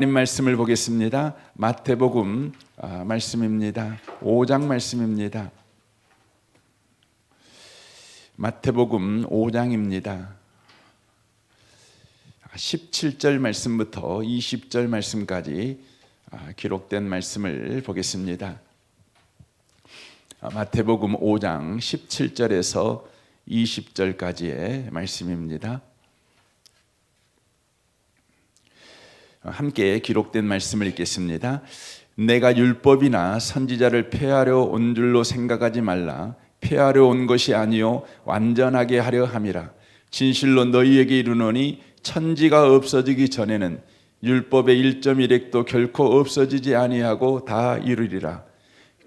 하나님 말씀을 보겠습니다. 마태복음 말씀입니다. 5장 말씀입니다. 마태복음 5장입니다. 17절 말씀부터 20절 말씀까지 기록된 말씀을 보겠습니다. 마태복음 5장 17절에서 20절까지의 말씀입니다. 함께 기록된 말씀을 읽겠습니다. 내가 율법이나 선지자를 폐하려 온 줄로 생각하지 말라. 폐하려 온 것이 아니요 완전하게 하려 함이라. 진실로 너희에게 이르노니 천지가 없어지기 전에는 율법의 1.1획도 결코 없어지지 아니하고 다 이루리라.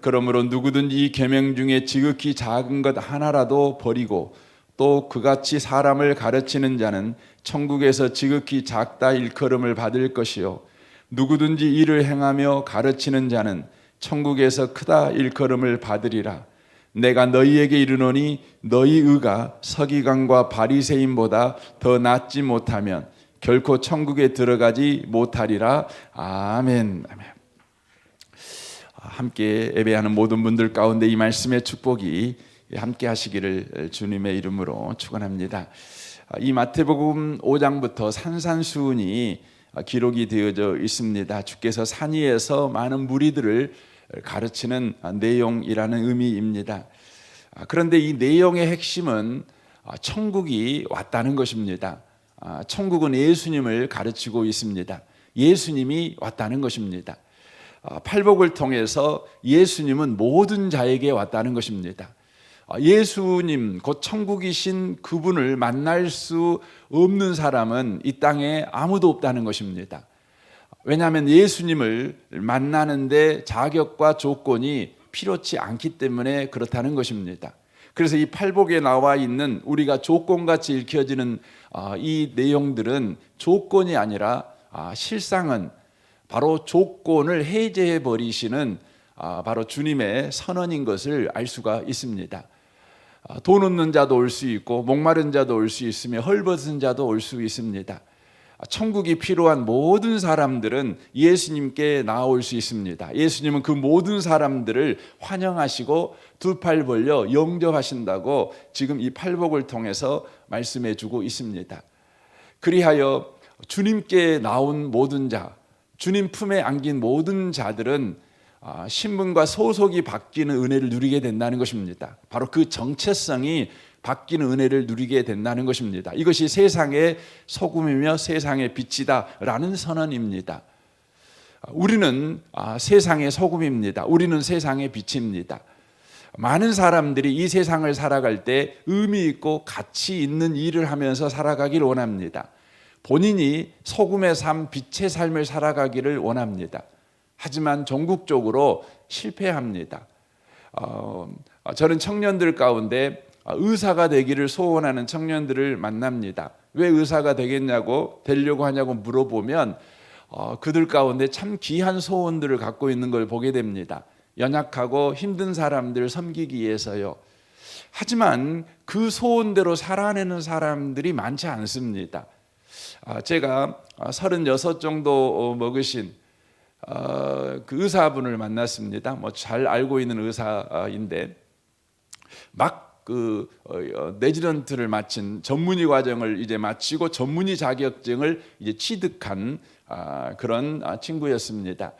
그러므로 누구든지 이 계명 중에 지극히 작은 것 하나라도 버리고 또 그같이 사람을 가르치는 자는 천국에서 지극히 작다 일컬음을 받을 것이요 누구든지 이를 행하며 가르치는 자는 천국에서 크다 일컬음을 받으리라. 내가 너희에게 이르노니 너희 의가 서기관과 바리새인보다 더 낫지 못하면 결코 천국에 들어가지 못하리라. 아멘. 아멘. 함께 예배하는 모든 분들 가운데 이 말씀의 축복이 함께 하시기를 주님의 이름으로 축원합니다. 이 마태복음 5장부터 산산수훈이 기록이 되어져 있습니다. 주께서 산 위에서 많은 무리들을 가르치는 내용이라는 의미입니다. 그런데 이 내용의 핵심은 천국이 왔다는 것입니다. 천국은 예수님을 가르치고 있습니다. 예수님이 왔다는 것입니다. 팔복을 통해서 예수님은 모든 자에게 왔다는 것입니다. 예수님 곧 천국이신 그분을 만날 수 없는 사람은 이 땅에 아무도 없다는 것입니다. 왜냐하면 예수님을 만나는데 자격과 조건이 필요치 않기 때문에 그렇다는 것입니다. 그래서 이 팔복에 나와 있는 우리가 조건같이 읽혀지는 이 내용들은 조건이 아니라 실상은 바로 조건을 해제해 버리시는 바로 주님의 선언인 것을 알 수가 있습니다. 돈 없는 자도 올 수 있고 목마른 자도 올 수 있으며 헐벗은 자도 올 수 있습니다. 천국이 필요한 모든 사람들은 예수님께 나올 수 있습니다. 예수님은 그 모든 사람들을 환영하시고 두 팔 벌려 영접하신다고 지금 이 팔복을 통해서 말씀해 주고 있습니다. 그리하여 주님께 나온 모든 자, 주님 품에 안긴 모든 자들은 신분과 소속이 바뀌는 은혜를 누리게 된다는 것입니다. 바로 그 정체성이 바뀌는 은혜를 누리게 된다는 것입니다. 이것이 세상의 소금이며 세상의 빛이다라는 선언입니다. 우리는 세상의 소금입니다. 우리는 세상의 빛입니다. 많은 사람들이 이 세상을 살아갈 때 의미 있고 가치 있는 일을 하면서 살아가기를 원합니다. 본인이 소금의 삶, 빛의 삶을 살아가기를 원합니다. 하지만 전국적으로 실패합니다. 저는 청년들 가운데 의사가 되기를 소원하는 청년들을 만납니다. 왜 의사가 되려고 하냐고 물어보면 그들 가운데 참 귀한 소원들을 갖고 있는 걸 보게 됩니다. 연약하고 힘든 사람들을 섬기기 위해서요. 하지만 그 소원대로 살아내는 사람들이 많지 않습니다. 제가 36 정도 먹으신 그 의사분을 만났습니다. 잘 알고 있는 의사인데 막 내지런트를 마친 전문의 과정을 이제 마치고 전문의 자격증을 이제 취득한 그런 친구였습니다.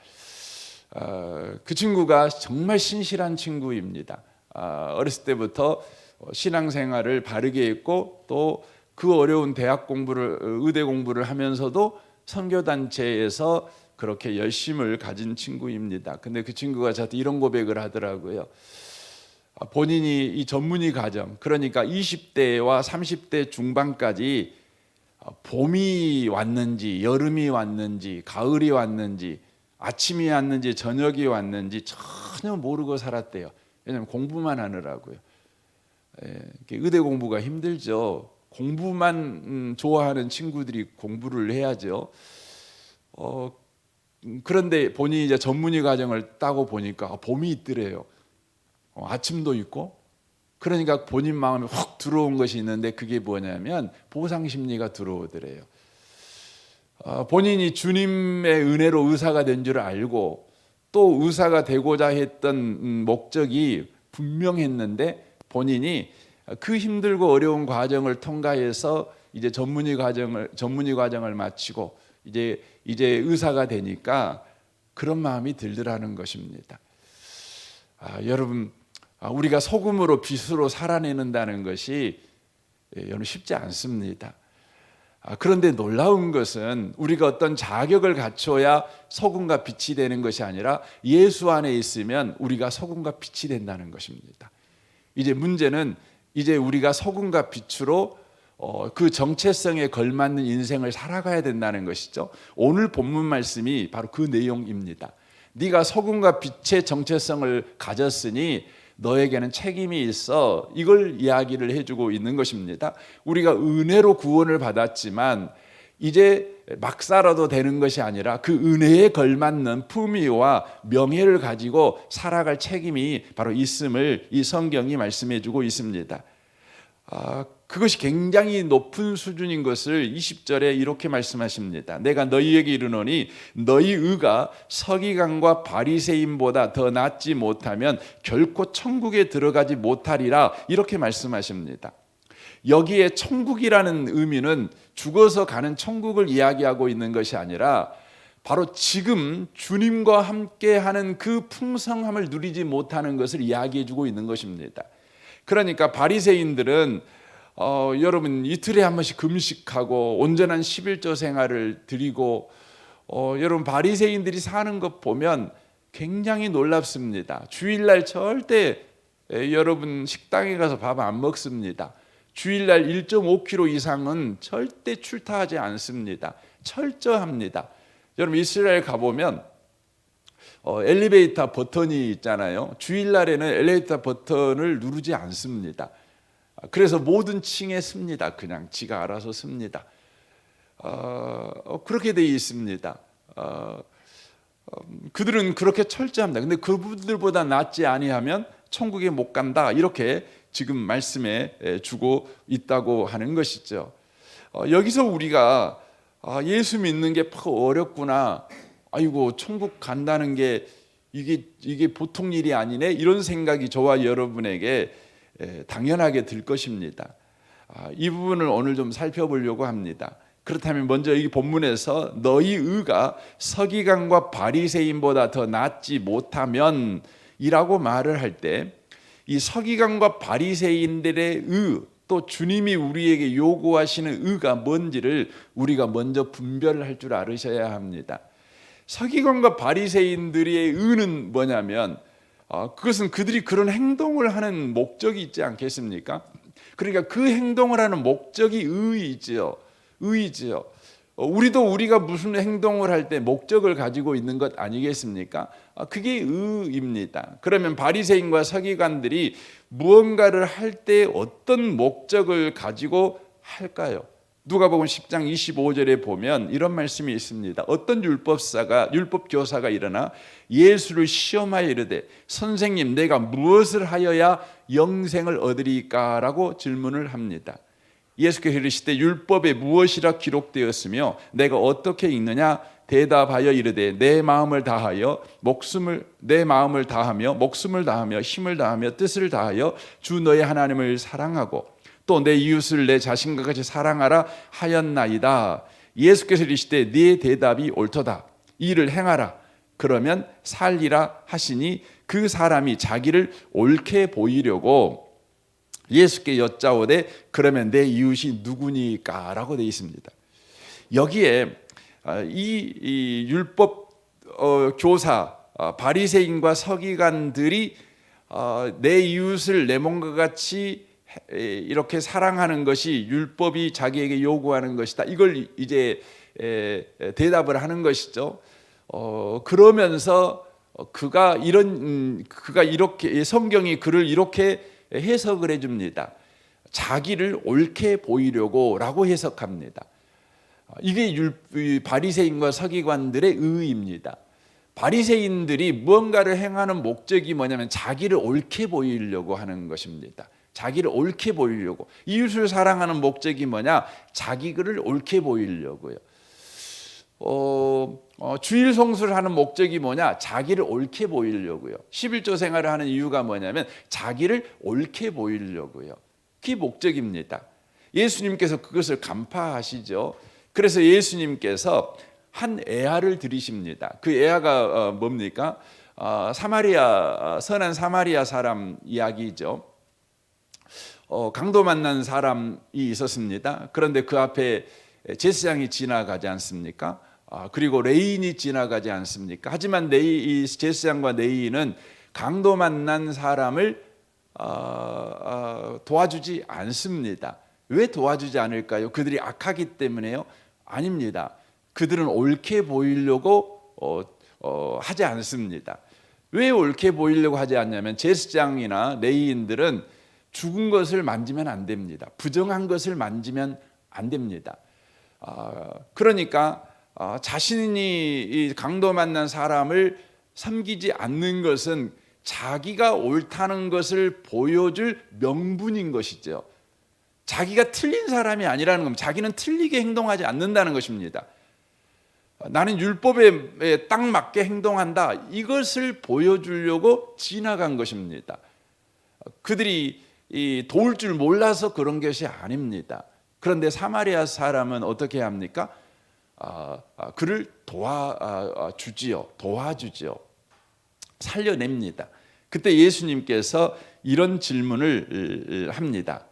그 친구가 정말 신실한 친구입니다. 어렸을 때부터 신앙생활을 바르게 했고 또 그 어려운 대학 공부를 의대 공부를 하면서도 선교단체에서 그렇게 열심을 가진 친구입니다. 근데 그 친구가 저한테 이런 고백을 하더라고요. 본인이 이 전문의 과정, 그러니까 20대와 30대 중반까지 봄이 왔는지 여름이 왔는지 가을이 왔는지 아침이 왔는지 저녁이 왔는지 전혀 모르고 살았대요. 왜냐하면 공부만 하느라고요. 의대 공부가 힘들죠. 공부만 좋아하는 친구들이 공부를 해야죠. 그런데 본인이 이제 전문의 과정을 따고 보니까 봄이 있더래요. 아침도 있고. 그러니까 본인 마음에 확 들어온 것이 있는데 그게 뭐냐면 보상 심리가 들어오더래요. 본인이 주님의 은혜로 의사가 된 줄 알고 또 의사가 되고자 했던 목적이 분명했는데 본인이 그 힘들고 어려운 과정을 통과해서 이제 전문의 과정을 마치고 이제 의사가 되니까 그런 마음이 들더라는 것입니다. 여러분, 우리가 소금으로 빛으로 살아내는다는 것이 여러분 쉽지 않습니다. 그런데 놀라운 것은 우리가 어떤 자격을 갖춰야 소금과 빛이 되는 것이 아니라 예수 안에 있으면 우리가 소금과 빛이 된다는 것입니다. 이제 문제는 이제 우리가 소금과 빛으로 그 정체성에 걸맞는 인생을 살아가야 된다는 것이죠. 오늘 본문 말씀이 바로 그 내용입니다. 네가 소금과 빛의 정체성을 가졌으니 너에게는 책임이 있어. 이걸 이야기를 해주고 있는 것입니다. 우리가 은혜로 구원을 받았지만 이제 막 살아도 되는 것이 아니라 그 은혜에 걸맞는 품위와 명예를 가지고 살아갈 책임이 바로 있음을 이 성경이 말씀해 주고 있습니다. 그것이 굉장히 높은 수준인 것을 20절에 이렇게 말씀하십니다. 내가 너희에게 이르노니 너희 의가 서기관과 바리새인보다 더 낫지 못하면 결코 천국에 들어가지 못하리라. 이렇게 말씀하십니다. 여기에 천국이라는 의미는 죽어서 가는 천국을 이야기하고 있는 것이 아니라 바로 지금 주님과 함께하는 그 풍성함을 누리지 못하는 것을 이야기해 주고 있는 것입니다. 그러니까 바리새인들은 여러분 이틀에 한 번씩 금식하고 온전한 11조 생활을 드리고 여러분 바리새인들이 사는 것 보면 굉장히 놀랍습니다. 주일날 절대 여러분 식당에 가서 밥 안 먹습니다. 주일날 1.5kg 이상은 절대 출타하지 않습니다. 철저합니다. 여러분 이스라엘 가보면 엘리베이터 버튼이 있잖아요. 주일날에는 엘리베이터 버튼을 누르지 않습니다. 그래서 모든 층에 씁니다. 그냥 지가 알아서 씁니다. 그렇게 되어 있습니다. 그들은 그렇게 철저합니다. 근데 그분들보다 낫지 아니하면 천국에 못 간다. 이렇게 지금 말씀해 주고 있다고 하는 것이죠. 여기서 우리가 예수 믿는 게 어렵구나. 아이고 천국 간다는 게 이게 보통 일이 아니네. 이런 생각이 저와 여러분에게 당연하게 들 것입니다. 이 부분을 오늘 좀 살펴보려고 합니다. 그렇다면 먼저 이 본문에서 너희 의가 서기관과 바리새인보다 더 낫지 못하면 이라고 말을 할 때 이 서기관과 바리새인들의 의, 또 주님이 우리에게 요구하시는 의가 뭔지를 우리가 먼저 분별을 할 줄 알으셔야 합니다. 서기관과 바리새인들의 의는 뭐냐면 그것은 그들이 그런 행동을 하는 목적이 있지 않겠습니까? 그러니까 그 행동을 하는 목적이 의이지요. 우리도 우리가 무슨 행동을 할 때 목적을 가지고 있는 것 아니겠습니까? 그게 의입니다. 그러면 바리새인과 서기관들이 무언가를 할 때 어떤 목적을 가지고 할까요? 누가복음 10장 25절에 보면 이런 말씀이 있습니다. 어떤 율법 교사가 일어나 예수를 시험하여 이르되 선생님 내가 무엇을 하여야 영생을 얻으리까라고 질문을 합니다. 예수께서 이르시되 율법에 무엇이라 기록되었으며 내가 어떻게 읽느냐 대답하여 이르되 내 마음을 다하며 목숨을 다하며 힘을 다하며 뜻을 다하여 주 너의 하나님을 사랑하고 또 내 이웃을 내 자신과 같이 사랑하라 하였나이다. 예수께서 이르시되 네 대답이 옳도다. 이 일을 행하라. 그러면 살리라 하시니 그 사람이 자기를 옳게 보이려고 예수께 여짜오되 그러면 내 이웃이 누구니까? 라고 되어 있습니다. 여기에 이 율법 교사 바리새인과 서기관들이 내 이웃을 내 몸과 같이 이렇게 사랑하는 것이 율법이 자기에게 요구하는 것이다. 이걸 이제 대답을 하는 것이죠. 그러면서 그가 이렇게 성경이 그를 이렇게 해석을 해줍니다. 자기를 옳게 보이려고라고 해석합니다. 이게 바리새인과 서기관들의 의의입니다. 바리새인들이 무언가를 행하는 목적이 뭐냐면 자기를 옳게 보이려고 하는 것입니다. 자기를 옳게 보이려고. 이웃을 사랑하는 목적이 뭐냐? 자기를 옳게 보이려고요. 주일 성수를 하는 목적이 뭐냐? 자기를 옳게 보이려고요. 11조 생활을 하는 이유가 뭐냐면 자기를 옳게 보이려고요. 그게 목적입니다. 예수님께서 그것을 간파하시죠. 그래서 예수님께서 한 애아를 들이십니다. 그 애아가 뭡니까? 선한 사마리아 사람 이야기죠. 강도 만난 사람이 있었습니다. 그런데 그 앞에 제사장이 지나가지 않습니까? 그리고 레인이 지나가지 않습니까? 하지만 이 제사장과 레인은 강도 만난 사람을 도와주지 않습니다. 왜 도와주지 않을까요? 그들이 악하기 때문에요? 아닙니다. 그들은 옳게 보이려고 하지 않습니다. 왜 옳게 보이려고 하지 않냐면 제사장이나 레위인들은 죽은 것을 만지면 안 됩니다. 부정한 것을 만지면 안 됩니다. 그러니까 자신이 이 강도 만난 사람을 섬기지 않는 것은 자기가 옳다는 것을 보여줄 명분인 것이죠. 자기가 틀린 사람이 아니라는 겁니다. 자기는 틀리게 행동하지 않는다는 것입니다. 나는 율법에 딱 맞게 행동한다. 이것을 보여주려고 지나간 것입니다. 그들이 도울 줄 몰라서 그런 것이 아닙니다. 그런데 사마리아 사람은 어떻게 합니까? 그를 도와주지요. 살려냅니다. 그때 예수님께서 이런 질문을 합니다.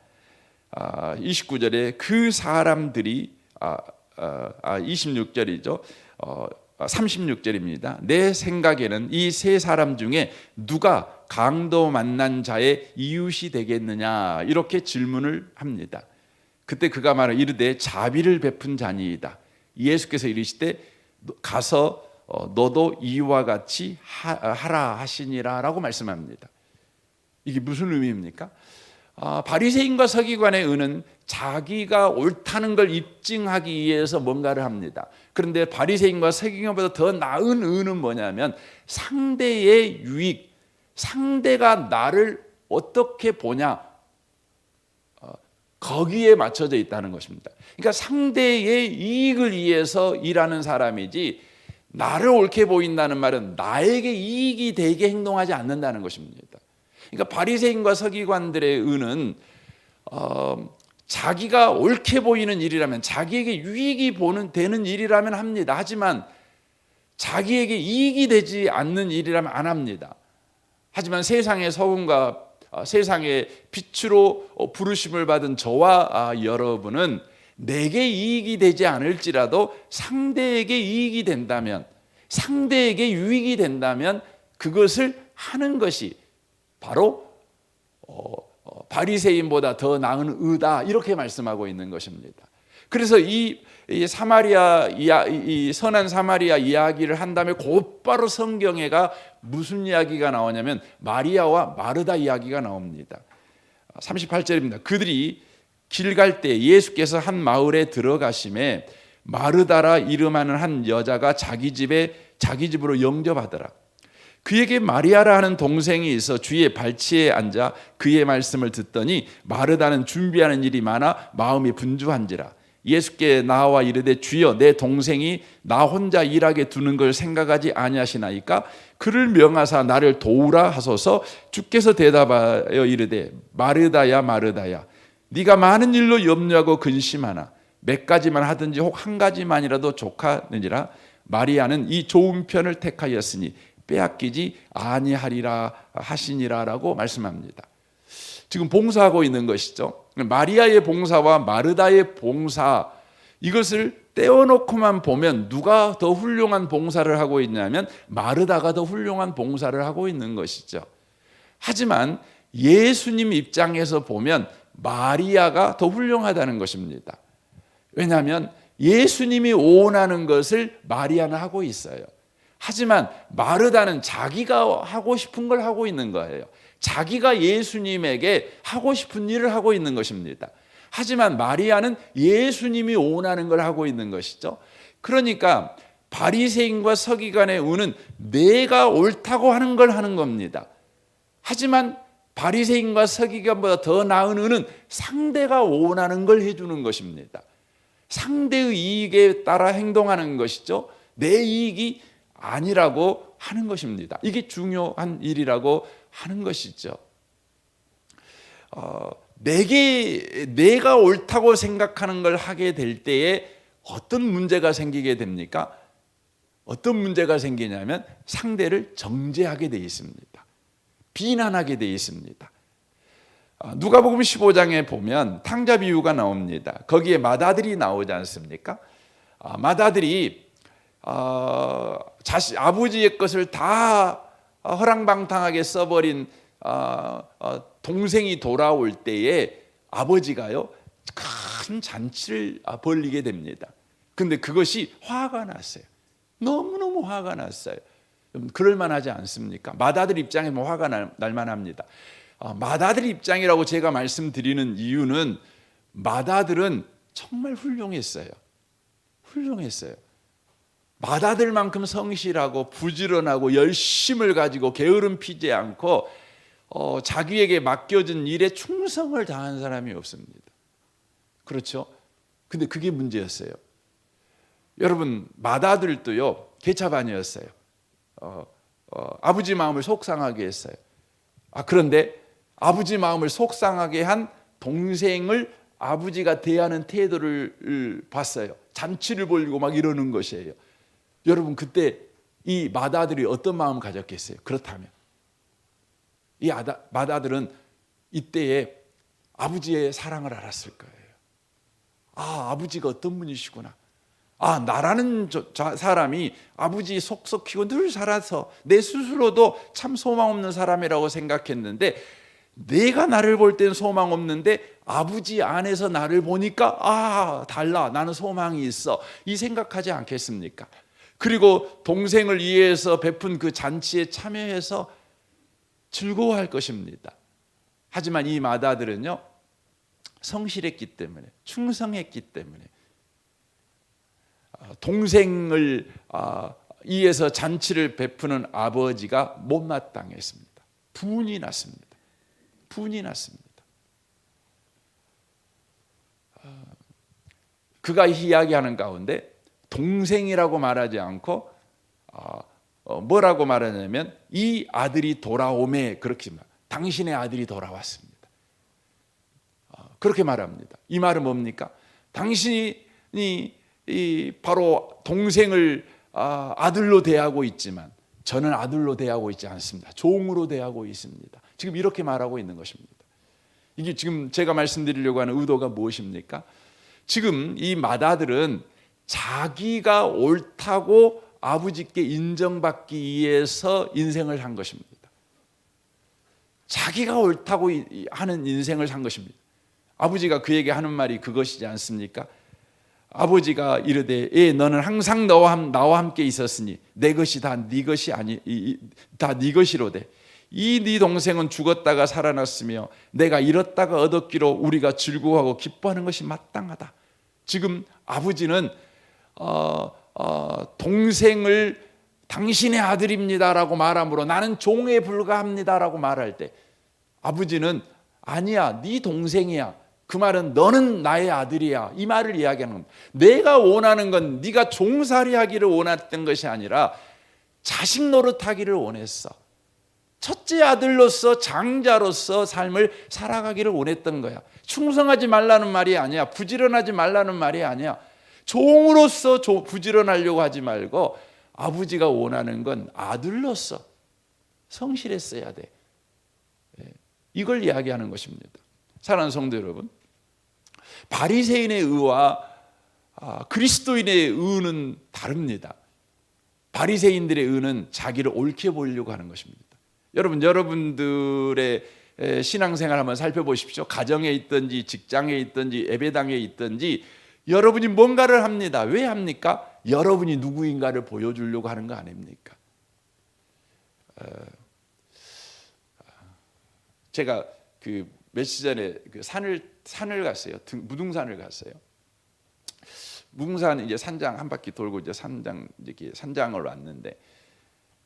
29절에 그 사람들이 26절이죠. 36절입니다. 내 생각에는 이 세 사람 중에 누가 강도 만난 자의 이웃이 되겠느냐 이렇게 질문을 합니다. 그때 그가 말을 이르되 자비를 베푼 자니이다. 예수께서 이르시되 가서 너도 이와 같이 하라 하시니라 라고 말씀합니다. 이게 무슨 의미입니까? 바리새인과 서기관의 의는 자기가 옳다는 걸 입증하기 위해서 뭔가를 합니다. 그런데 바리새인과 서기관보다 더 나은 의는 뭐냐면 상대의 유익, 상대가 나를 어떻게 보냐 거기에 맞춰져 있다는 것입니다. 그러니까 상대의 이익을 위해서 일하는 사람이지 나를 옳게 보인다는 말은 나에게 이익이 되게 행동하지 않는다는 것입니다. 그러니까 바리새인과 서기관들의 의는 자기가 옳게 보이는 일이라면 자기에게 유익이 되는 일이라면 합니다. 하지만 자기에게 이익이 되지 않는 일이라면 안 합니다. 하지만 세상의 서금과 세상의 빛으로 부르심을 받은 저와 여러분은 내게 이익이 되지 않을지라도 상대에게 이익이 된다면, 상대에게 유익이 된다면 그것을 하는 것이 바로 바리새인보다 더 나은 의다 이렇게 말씀하고 있는 것입니다. 그래서 이 선한 사마리아 이야기를 한 다음에 곧바로 성경에가 무슨 이야기가 나오냐면 마리아와 마르다 이야기가 나옵니다. 38절입니다. 그들이 길 갈 때 예수께서 한 마을에 들어가심에 마르다라 이름하는 한 여자가 자기 집으로 영접하더라. 그에게 마리아라 하는 동생이 있어 주의 발치에 앉아 그의 말씀을 듣더니 마르다는 준비하는 일이 많아 마음이 분주한지라. 예수께 나와 이르되 주여 내 동생이 나 혼자 일하게 두는 걸 생각하지 아니하시나이까? 그를 명하사 나를 도우라 하소서. 주께서 대답하여 이르되 마르다야 마르다야 네가 많은 일로 염려하고 근심하나 몇 가지만 하든지 혹 한 가지만이라도 족하느니라. 마리아는 이 좋은 편을 택하였으니 빼앗기지 아니하리라 하시니라라고 말씀합니다. 지금 봉사하고 있는 것이죠. 마리아의 봉사와 마르다의 봉사 이것을 떼어놓고만 보면 누가 더 훌륭한 봉사를 하고 있냐면 마르다가 더 훌륭한 봉사를 하고 있는 것이죠. 하지만 예수님 입장에서 보면 마리아가 더 훌륭하다는 것입니다. 왜냐하면 예수님이 원하는 것을 마리아는 하고 있어요. 하지만 마르다는 자기가 하고 싶은 걸 하고 있는 거예요. 자기가 예수님에게 하고 싶은 일을 하고 있는 것입니다. 하지만 마리아는 예수님이 원하는 걸 하고 있는 것이죠. 그러니까 바리새인과 서기관의 의는 내가 옳다고 하는 걸 하는 겁니다. 하지만 바리새인과 서기관보다 더 나은 의는 상대가 원하는 걸 해주는 것입니다. 상대의 이익에 따라 행동하는 것이죠. 내 이익이 아니라고 하는 것입니다. 이게 중요한 일이라고 하는 것이죠. 내가 옳다고 생각하는 걸 하게 될 때에 어떤 문제가 생기게 됩니까? 어떤 문제가 생기냐면 상대를 정죄하게 되어 있습니다. 비난하게 되어 있습니다. 누가복음 15장에 보면 탕자 비유가 나옵니다. 거기에 맏아들이 나오지 않습니까? 맏아들이 아버지의 것을 다 허랑방탕하게 써버린 동생이 돌아올 때에 아버지가요 큰 잔치를 벌리게 됩니다. 근데 그것이 화가 났어요. 너무너무 화가 났어요. 그럴 만하지 않습니까? 맏아들 입장에 화가 날 만합니다. 맏아들 입장이라고 제가 말씀드리는 이유는 맏아들은 정말 훌륭했어요. 맏아들만큼 성실하고 부지런하고 열심을 가지고 게으름 피지 않고 자기에게 맡겨진 일에 충성을 다한 사람이 없습니다. 그렇죠? 근데 그게 문제였어요. 여러분, 맏아들도요 계차반이었어요. 아버지 마음을 속상하게 했어요. 그런데 아버지 마음을 속상하게 한 동생을 아버지가 대하는 태도를 봤어요. 잔치를 벌이고 막 이러는 것이에요. 여러분, 그때 이 맏아들이 어떤 마음을 가졌겠어요? 그렇다면 이 맏아들은 이때에 아버지의 사랑을 알았을 거예요. 아버지가 어떤 분이시구나. 나라는 사람이 아버지 속속히고 늘 살아서 내 스스로도 참 소망 없는 사람이라고 생각했는데, 내가 나를 볼 땐 소망 없는데 아버지 안에서 나를 보니까 달라, 나는 소망이 있어, 이 생각하지 않겠습니까? 그리고 동생을 위해서 베푼 그 잔치에 참여해서 즐거워할 것입니다. 하지만 이 맏아들은요 성실했기 때문에, 충성했기 때문에 동생을 위해서 잔치를 베푸는 아버지가 못마땅했습니다. 분이 났습니다. 그가 이야기하는 가운데 동생이라고 말하지 않고 뭐라고 말하냐면 이 아들이 돌아오매, 그렇게 말. 당신의 아들이 돌아왔습니다. 그렇게 말합니다. 이 말은 뭡니까? 당신이 바로 동생을 아들로 대하고 있지만 저는 아들로 대하고 있지 않습니다. 종으로 대하고 있습니다. 지금 이렇게 말하고 있는 것입니다. 이게 지금 제가 말씀드리려고 하는 의도가 무엇입니까? 지금 이 맏아들은 자기가 옳다고 아버지께 인정받기 위해서 인생을 산 것입니다. 자기가 옳다고 하는 인생을 산 것입니다. 아버지가 그에게 하는 말이 그것이지 않습니까? 아버지가 이르되 너는 항상 나와 함께 있었으니 내 것이 다 네 것이 다 네 것이로되 이 네 동생은 죽었다가 살아났으며 내가 잃었다가 얻었기로 우리가 즐거워하고 기뻐하는 것이 마땅하다. 지금 아버지는 동생을 당신의 아들입니다라고 말함으로 나는 종에 불과합니다라고 말할 때 아버지는 아니야, 네 동생이야, 그 말은 너는 나의 아들이야, 이 말을 이야기하는 겁니다. 내가 원하는 건 네가 종살이하기를 원했던 것이 아니라 자식 노릇하기를 원했어. 첫째 아들로서 장자로서 삶을 살아가기를 원했던 거야. 충성하지 말라는 말이 아니야. 부지런하지 말라는 말이 아니야. 종으로서 부지런하려고 하지 말고 아버지가 원하는 건 아들로서 성실했어야 돼. 이걸 이야기하는 것입니다. 사랑하는 성도 여러분, 바리새인의 의와 그리스도인의 의는 다릅니다. 바리새인들의 의는 자기를 옳게 보이려고 하는 것입니다. 여러분들의 신앙생활 한번 살펴보십시오. 가정에 있든지 직장에 있든지 예배당에 있든지 여러분이 뭔가를 합니다. 왜 합니까? 여러분이 누구인가를 보여주려고 하는 거 아닙니까? 제가 그 며칠 전에 그 산을 갔어요. 무등산을 갔어요. 무등산 이제 산장 한 바퀴 돌고 이제 산장을 왔는데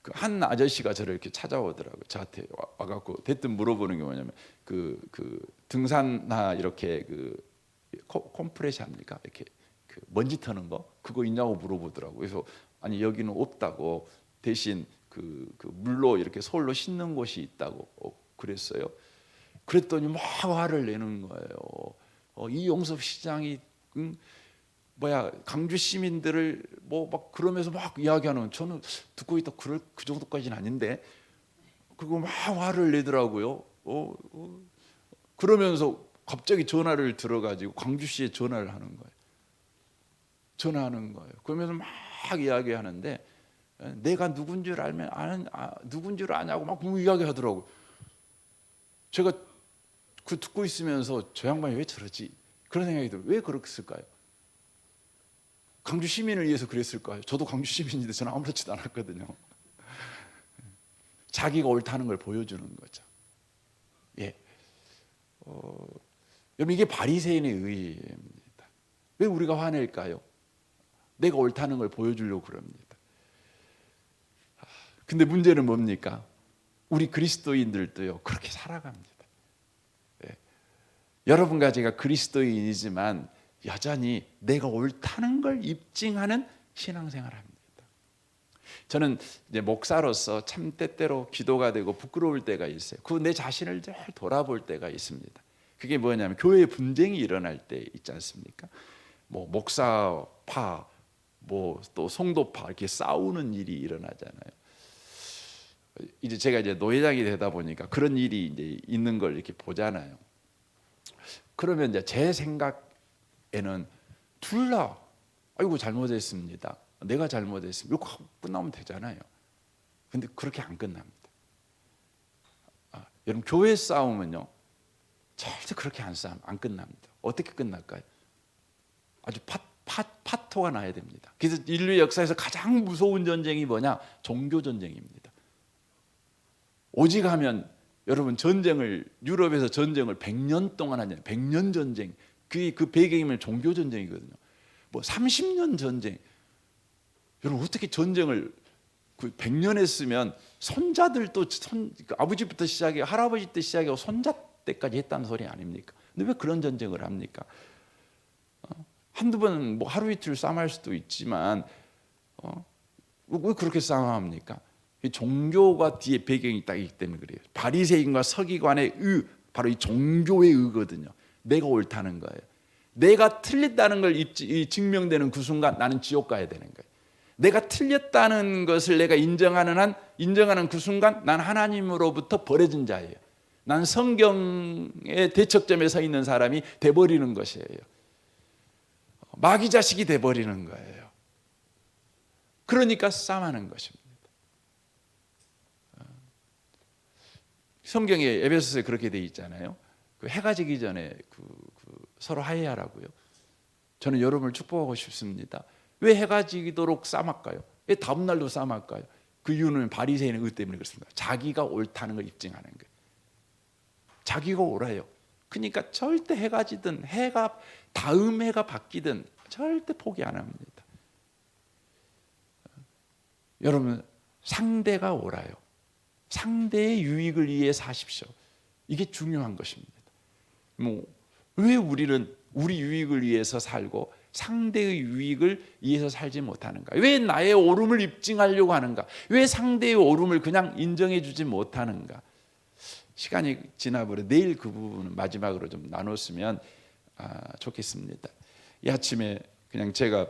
그 한 아저씨가 저를 이렇게 찾아오더라고요. 저한테 와갖고 대뜸 물어보는 게 뭐냐면 그 등산화 이렇게 그 컴프레시 합니까? 이렇게 그 먼지 터는 거 그거 있냐고 물어보더라고요. 그래서 아니 여기는 없다고, 대신 그 물로 이렇게 솔로 씻는 곳이 있다고 그랬어요. 그랬더니 막 화를 내는 거예요. 이용섭 시장이 강주 시민들을 뭐 막 그러면서 막 이야기하는, 저는 듣고 있다 그 정도까지는 아닌데, 그리고 막 화를 내더라고요. 그러면서 갑자기 전화를 들어가지고 광주시에 전화를 하는 거예요. 전화하는 거예요. 그러면서 막 이야기하는데, 내가 누군 줄 알면 누군 줄 아냐고 막 이야기하더라고요. 제가 그 듣고 있으면서 저 양반이 왜 저러지? 그런 생각이 들어요. 왜 그랬을까요? 광주 시민을 위해서 그랬을까요? 저도 광주 시민인데 저는 아무렇지도 않았거든요. 자기가 옳다는 걸 보여주는 거죠. 예. 여러분, 이게 바리새인의 의입니다. 왜 우리가 화낼까요? 내가 옳다는 걸 보여주려고 그럽니다. 근데 문제는 뭡니까? 우리 그리스도인들도요 그렇게 살아갑니다. 예. 여러분과 제가 그리스도인이지만 여전히 내가 옳다는 걸 입증하는 신앙생활을 합니다. 저는 이제 목사로서 참 때때로 기도가 되고 부끄러울 때가 있어요. 그 내 자신을 잘 돌아볼 때가 있습니다. 그게 뭐냐면 교회 분쟁이 일어날 때 있지 않습니까? 뭐 목사파, 뭐 또 성도파 이렇게 싸우는 일이 일어나잖아요. 이제 제가 이제 노회장이 되다 보니까 그런 일이 이제 있는 걸 이렇게 보잖아요. 그러면 이제 제 생각에는 둘 다 아이고 잘못했습니다, 내가 잘못했습니다, 이렇게 하고 끝나면 되잖아요. 근데 그렇게 안 끝납니다. 여러분, 교회 싸움은요 절대 그렇게 안 끝납니다. 어떻게 끝날까요? 아주 파토가 나야 됩니다. 그래서 인류 역사에서 가장 무서운 전쟁이 뭐냐? 종교 전쟁입니다. 오직 하면 여러분, 전쟁을 유럽에서 전쟁을 100년 동안 하잖아요. 100년 전쟁. 그 배경이면 종교 전쟁이거든요. 뭐 30년 전쟁. 여러분, 어떻게 전쟁을 100년 했으면 손자들도 아버지부터 시작해 할아버지 때 시작하고 손자 때까지 했다는 소리 아닙니까? 근데 왜 그런 전쟁을 합니까? 한두 번 뭐 하루 이틀 싸움할 수도 있지만 왜 그렇게 싸움합니까? 종교가 뒤에 배경이 딱 있기 때문에 그래요. 바리새인과 서기관의 바로 이 종교의 의거든요. 내가 옳다는 거예요. 내가 틀렸다는 걸 증명되는 그 순간 나는 지옥 가야 되는 거예요. 내가 틀렸다는 것을 내가 인정하는 그 순간 난 하나님으로부터 버려진 자예요. 난 성경의 대척점에 서 있는 사람이 돼버리는 것이에요. 마귀 자식이 돼버리는 거예요. 그러니까 싸움하는 것입니다. 성경에 에베소서에 그렇게 돼 있잖아요. 해가 지기 전에 서로 화해하라고요. 저는 여러분을 축복하고 싶습니다. 왜 해가 지도록 싸움할까요? 왜 다음 날도 싸움할까요? 그 이유는 바리새인의 의 때문에 그렇습니다. 자기가 옳다는 걸 입증하는 거예요. 자기가 옳아요. 그러니까 절대 해가 지든 다음 해가 바뀌든 절대 포기 안 합니다. 여러분, 상대가 옳아요. 상대의 유익을 위해 사십시오. 이게 중요한 것입니다. 왜 우리는 우리 유익을 위해서 살고 상대의 유익을 위해서 살지 못하는가? 왜 나의 옳음을 입증하려고 하는가? 왜 상대의 옳음을 그냥 인정해 주지 못하는가? 시간이 지나버려 내일 그 부분은 마지막으로 좀 나눴으면 좋겠습니다. 이 아침에 그냥 제가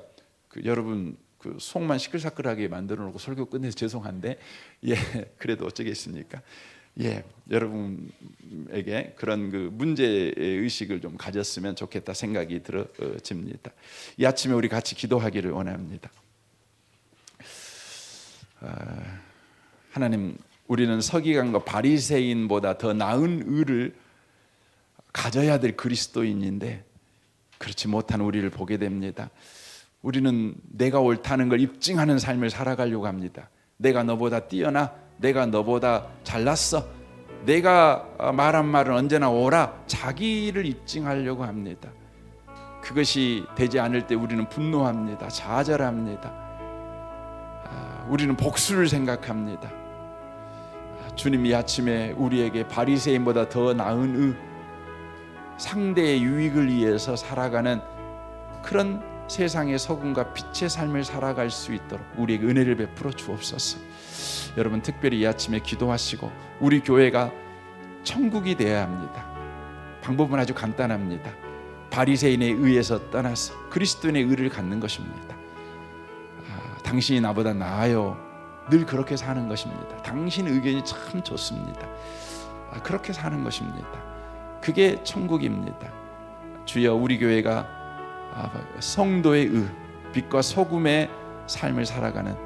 여러분 속만 시끌시끌하게 만들어 놓고 설교 끝내서 죄송한데, 그래도 어쩌겠습니까? 여러분에게 그런 문제 의식을 좀 가졌으면 좋겠다 생각이 들어집니다. 이 아침에 우리 같이 기도하기를 원합니다. 하나님, 우리는 서기관과 바리새인보다 더 나은 의를 가져야 될 그리스도인인데 그렇지 못한 우리를 보게 됩니다. 우리는 내가 옳다는 걸 입증하는 삶을 살아가려고 합니다. 내가 너보다 뛰어나, 내가 너보다 잘났어, 내가 말한 말은 언제나 옳아, 자기를 입증하려고 합니다. 그것이 되지 않을 때 우리는 분노합니다. 좌절합니다. 우리는 복수를 생각합니다. 주님, 이 아침에 우리에게 바리새인보다 더 나은 상대의 유익을 위해서 살아가는 그런 세상의 소금과 빛의 삶을 살아갈 수 있도록 우리에게 은혜를 베풀어 주옵소서. 여러분 특별히 이 아침에 기도하시고 우리 교회가 천국이 되어야 합니다. 방법은 아주 간단합니다. 바리새인의 의에서 떠나서 그리스도인의 의를 갖는 것입니다. 당신이 나보다 나아요. 늘 그렇게 사는 것입니다. 당신 의견이 참 좋습니다. 그렇게 사는 것입니다. 그게 천국입니다. 주여 우리 교회가 성도의 의, 빛과 소금의 삶을 살아가는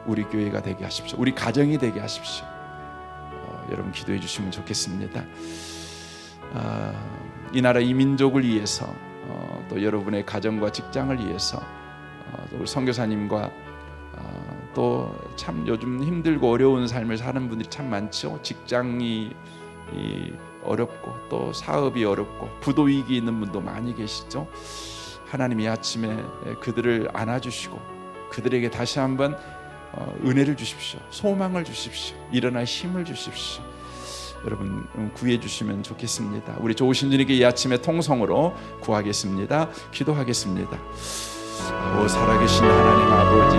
우리 교회가 되게 하십시오. 우리 가정이 되게 하십시오. 여러분 기도해 주시면 좋겠습니다. 이 나라 이 민족을 위해서 또 여러분의 가정과 직장을 위해서 또 우리 선교사님과 또 참 요즘 힘들고 어려운 삶을 사는 분들이 참 많죠. 직장이 어렵고 또 사업이 어렵고 부도 위기 있는 분도 많이 계시죠. 하나님이 아침에 그들을 안아주시고 그들에게 다시 한번 은혜를 주십시오. 소망을 주십시오. 일어날 힘을 주십시오. 여러분 구해 주시면 좋겠습니다. 우리 좋으신 주님께 이 아침에 통성으로 구하겠습니다. 기도하겠습니다. 오 살아계신 하나님 아버지,